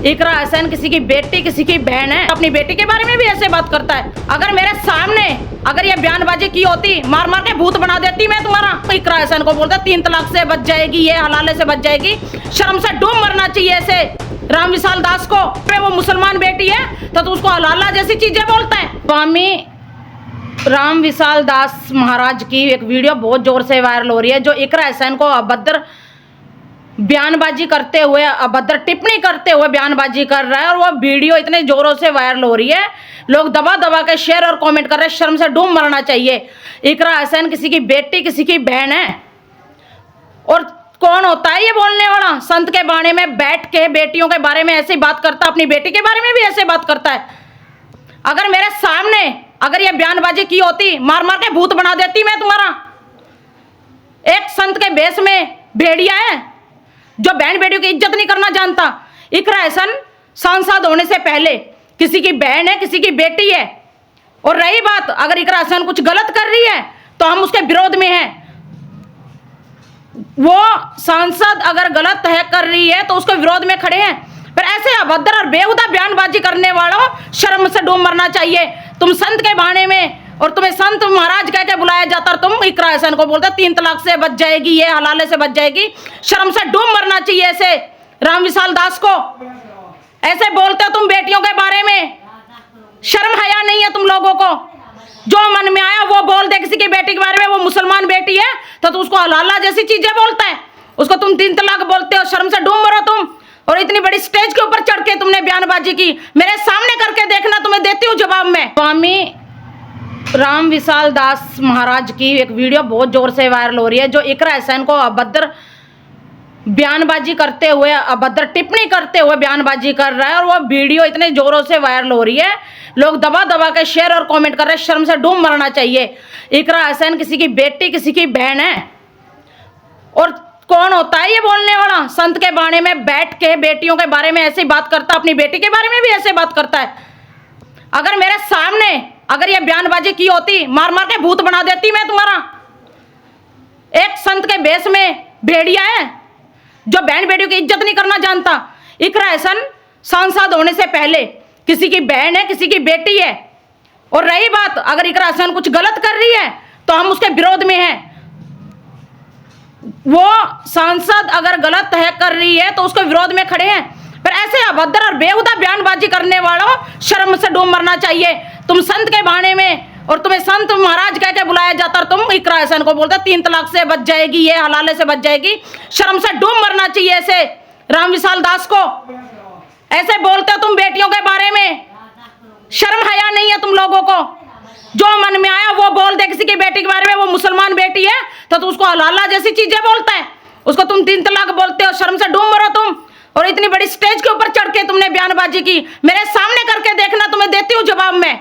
इकरा हसन किसी की बेटी, किसी की बहन है, अपनी बेटी के बारे में भी ऐसे बात करता है। अगर मेरे सामने अगर ये बयानबाजी की होती, मार मार के भूत बना देती मैं तुम्हारा। इकरा हसन को बोलता 3 तलाक से बच जाएगी, ये हलाले से बच जाएगी, शर्म से डूब मरना चाहिए ऐसे राम विशाल दास को। वो मुसलमान बेटी है तो उसको हलाला जैसी चीजें बोलता है। स्वामी राम विशाल दास महाराज की एक वीडियो बहुत जोर से वायरल हो रही है, जो इकरा हसन को अभद्र बयानबाजी करते हुए, अभद्र टिप्पणी करते हुए बयानबाजी कर रहा है। और वो वीडियो इतने जोरों से वायरल हो रही है, लोग दबा दबा के शेयर और कमेंट कर रहे हैं, शर्म से डूब मरना चाहिए। इकरा हसन किसी की बेटी, किसी की बहन है। और कौन होता है ये बोलने वाला? संत के बाणे में बैठ के बेटियों के बारे में ऐसी बात करता, अपनी बेटी के बारे में भी ऐसे बात करता है। अगर मेरे सामने अगर ये बयानबाजी की होती, मार मार के भूत बना देती मैं तुम्हारा। एक संत के भेष में भेड़िया है जो बहन बेटियों की इज्जत नहीं करना जानता। इकरा हसन सांसद होने से पहले किसी की बहन है, किसी की बेटी है। और रही बात, अगर इकरा हसन कुछ गलत कर रही है तो हम उसके विरोध में हैं। वो सांसद अगर गलत है कर रही है तो उसके विरोध में खड़े हैं। पर ऐसे अभद्र और बेहुदा बयानबाजी करने वालों, शर्म से डूब मरना चाहिए। तुम संत के बाणे में और तुम्हें संत महाराज कह के बुलाया जाता और तुम इकरा हसन को बोलते 3 तलाक से बच जाएगी, ये हलाले से बच जाएगी, शर्म से डूब मरना चाहिए ऐसे राम विशाल दास को। ऐसे बोलते हो तुम बेटियों के बारे में, शर्म हया नहीं है तुम लोगों को? जो मन में आया वो बोल दे किसी की बेटी के बारे में। वो मुसलमान बेटी है तो उसको हलाला जैसी चीजें बोलता है, उसको तुम 3 तलाक बोलते हो, शर्म से डूब मरो तुम। और इतनी बड़ी स्टेज के ऊपर चढ़ के तुमने बयानबाजी की, मेरे सामने करके देखना, तुम्हें देती हूँ जवाब में। स्वामी राम विशाल दास महाराज की एक वीडियो बहुत जोर से वायरल हो रही है, जो इकरा हसन को अभद्र बयानबाजी करते हुए, अभद्र टिप्पणी करते हुए बयानबाजी कर रहा है। और वो वीडियो इतने जोरों से वायरल हो रही है, लोग दबा दबा के शेयर और कमेंट कर रहे हैं, शर्म से डूब मरना चाहिए। इकरा हसन किसी की बेटी, किसी की बहन है। और कौन होता है ये बोलने वाला? संत के बाणे में बैठ के बेटियों के बारे में ऐसी बात करता, अपनी बेटी के बारे में भी ऐसे बात करता है। अगर मेरे सामने अगर ये बयानबाजी की होती, मार मार के भूत बना देती मैं तुम्हारा। एक संत के भेष में भेड़िया है जो बहन बेटियों की इज्जत नहीं करना जानता। इकरा हसन सांसद होने से पहले किसी की बहन है, किसी की बेटी है। और रही बात, अगर इकरा हसन कुछ गलत कर रही है तो हम उसके विरोध में हैं। वो सांसद अगर गलत है कर रही है तो उसके विरोध में खड़े हैं। पर ऐसे अभद्र और बेहुदा बयानबाजी करने वालों, शर्म से डूब मरना चाहिए। तुम संत के बाणे में और तुम्हें संत महाराज कह के बुलाया जाता और तुम इकरा हसन को बोलते 3 तलाक से बच जाएगी, ये हलाले से बच जाएगी, शर्म से डूब मरना चाहिए ऐसे राम विशाल दास को। ऐसे बोलते हो तुम बेटियों के बारे में, शर्म हया नहीं है तुम लोगों को? जो मन में आया वो बोल दे किसी की बेटी के बारे में। वो मुसलमान बेटी है तो उसको हलाला जैसी चीजें बोलता है, उसको तुम 3 तलाक बोलते हो, शर्म से डूब मरो तुम। और इतनी बड़ी स्टेज के ऊपर चढ़ के तुमने बयानबाजी की, मेरे सामने करके देखना, तुम्हें देती हूँ जवाब में।